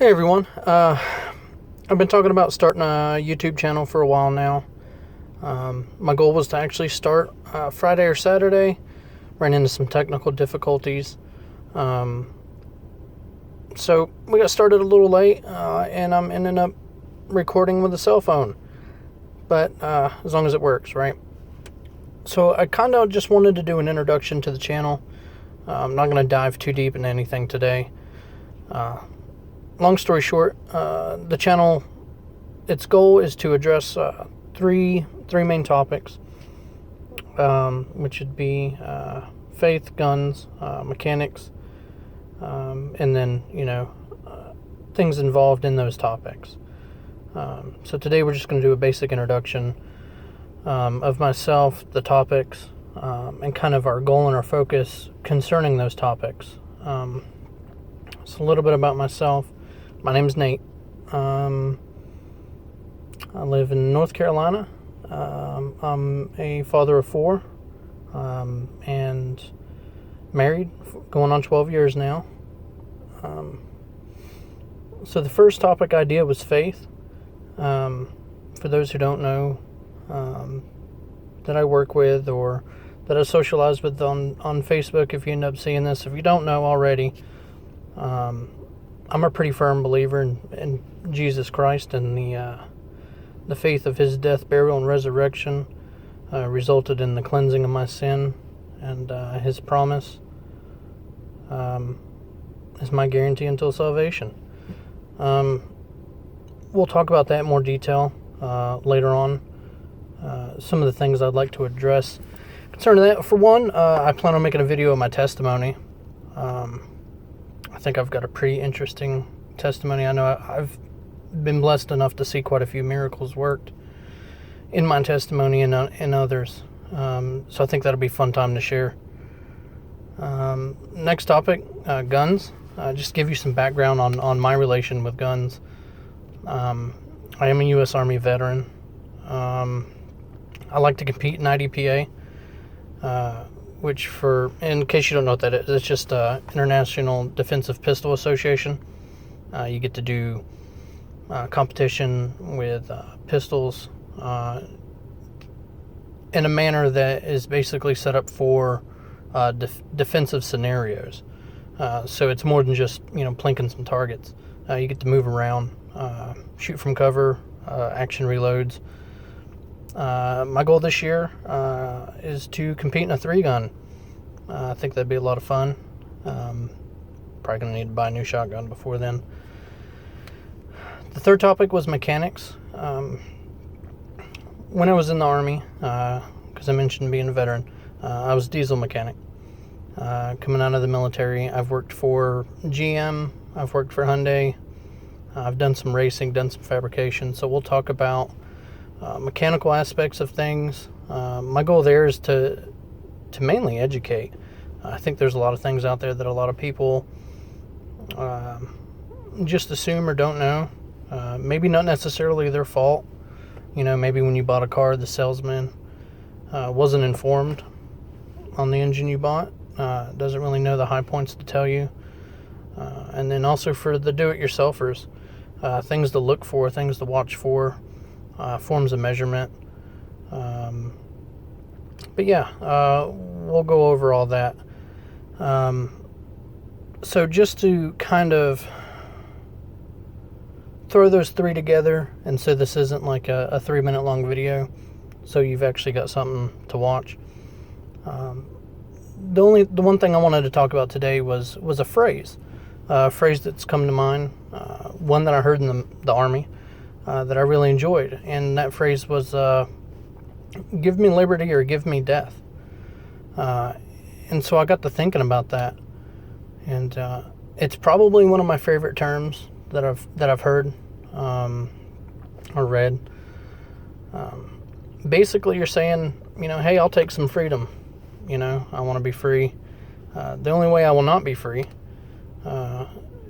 Hey everyone, I've been talking about starting a YouTube channel for a while now. My goal was to actually start Friday or Saturday. Ran into some technical difficulties. So we got started a little late, and I'm ending up recording with a cell phone. But as long as it works, right? So I kind of just wanted to do an introduction to the channel. I'm not going to dive too deep into anything today. Long story short, the channel, its goal is to address three main topics, which would be faith, guns, mechanics, and then, things involved in those topics. So today we're just going to do a basic introduction of myself, the topics, and kind of our goal and our focus concerning those topics. So a little bit about myself. My name's Nate. I live in North Carolina. I'm a father of 4, and married, going on 12 years now. So the first topic idea was faith. For those who don't know, that I work with or that I socialize with on Facebook, if you end up seeing this, if you don't know already, I'm a pretty firm believer in Jesus Christ and the faith of his death, burial, and resurrection resulted in the cleansing of my sin, and his promise is my guarantee until salvation. We'll talk about that in more detail later on. Some of the things I'd like to address concerning that. For one, I plan on making a video of my testimony. I think I've got a pretty interesting testimony. I know I've been blessed enough to see quite a few miracles worked in my testimony and in others. So I think that'll be a fun time to share. Next topic, guns. Just give you some background on my relation with guns. I am a U.S. Army veteran. I like to compete in IDPA, which, in case you don't know what that is, it's just International Defensive Pistol Association. You get to do competition with pistols in a manner that is basically set up for defensive scenarios. So it's more than just plinking some targets. You get to move around, shoot from cover, action reloads. My goal this year is to compete in a 3-gun. I think that'd be a lot of fun. Probably going to need to buy a new shotgun before then. The third topic was mechanics. When I was in the Army, because I mentioned being a veteran, I was a diesel mechanic. Coming out of the military, I've worked for GM, I've worked for Hyundai, I've done some racing, done some fabrication, so we'll talk about mechanical aspects of things. My goal there is to mainly educate. I think there's a lot of things out there that a lot of people just assume or don't know. Maybe not necessarily their fault. Maybe when you bought a car, the salesman wasn't informed on the engine you bought. Doesn't really know the high points to tell you. And then also for the do-it-yourselfers, things to look for, things to watch for, forms of measurement. But yeah, we'll go over all that. So just to kind of throw those 3 together, and so this isn't like a 3-minute long video, so you've actually got something to watch. The one thing I wanted to talk about today was a phrase that's come to mind, one that I heard in the Army that I really enjoyed, and that phrase was give me liberty or give me death. And so I got to thinking about that, and it's probably one of my favorite terms that I've heard or read. Basically, you're saying, hey, I'll take some freedom. I want to be free. The only way I will not be free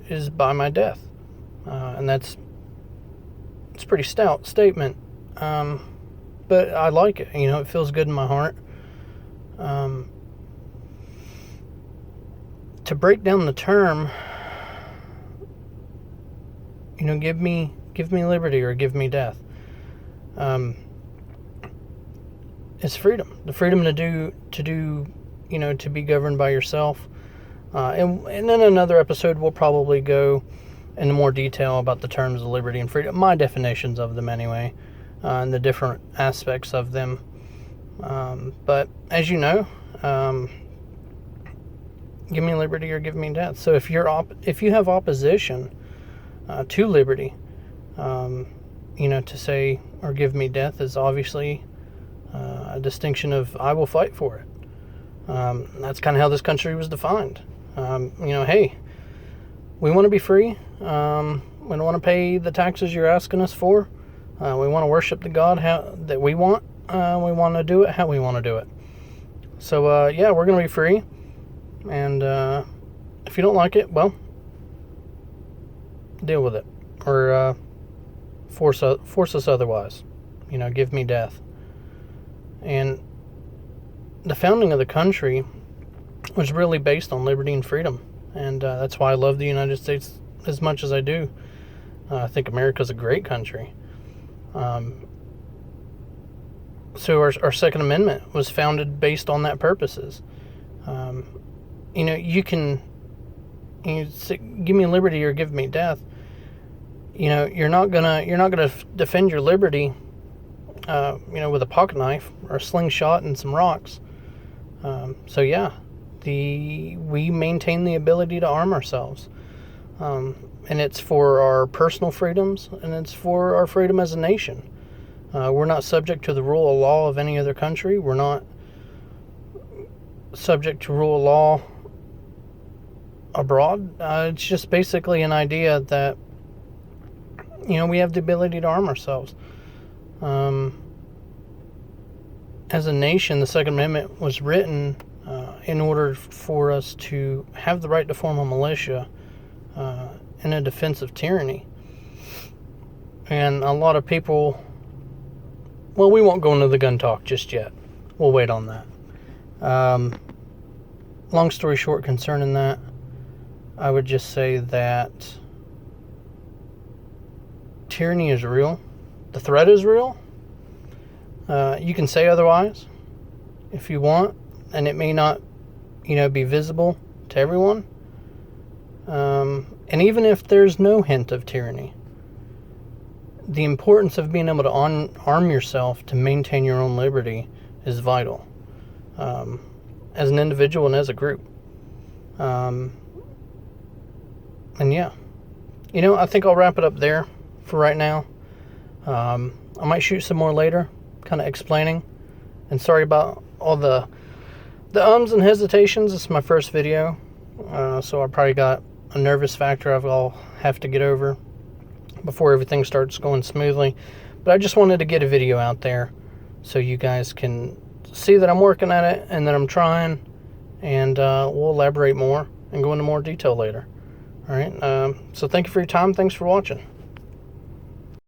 is by my death, and it's a pretty stout statement. But I like it. It feels good in my heart. To break down the term, give me liberty or give me death. It's freedom. The freedom to do, to be governed by yourself. And in another episode, we'll probably go into more detail about the terms of liberty and freedom, my definitions of them anyway, and the different aspects of them. But as you know, give me liberty or give me death. So if you have opposition to liberty, to say or give me death is obviously a distinction of I will fight for it. That's kind of how this country was defined. Hey, we want to be free. We don't want to pay the taxes you're asking us for. We want to worship the God that we want. We want to do it how we want to do it. So, we're going to be free. And if you don't like it, well, deal with it. Or force us otherwise. Give me death. And the founding of the country was really based on liberty and freedom. And that's why I love the United States as much as I do. I think America's a great country. So our Second Amendment was founded based on that purposes. You can say, give me liberty or give me death. You're not gonna defend your liberty, with a pocket knife or a slingshot and some rocks. We maintain the ability to arm ourselves, and it's for our personal freedoms, and it's for our freedom as a nation. We're not subject to the rule of law of any other country. We're not subject to rule of law abroad. It's just basically an idea that, we have the ability to arm ourselves. As a nation, the Second Amendment was written in order for us to have the right to form a militia in a defense of tyranny. And a lot of people, well, we won't go into the gun talk just yet. We'll wait on that. Long story short concerning that, I would just say that tyranny is real. The threat is real. You can say otherwise if you want, and it may not, be visible to everyone. And even if there's no hint of tyranny, the importance of being able to arm yourself to maintain your own liberty is vital, as an individual and as a group. I think I'll wrap it up there for right now. I might shoot some more later, kind of explaining. And sorry about all the ums and hesitations. This is my first video, so I probably got a nervous factor I'll have to get over before everything starts going smoothly. But I just wanted to get a video out there so you guys can see that I'm working at it and that I'm trying, and we'll elaborate more and go into more detail later. All right, so thank you for your time. Thanks for watching.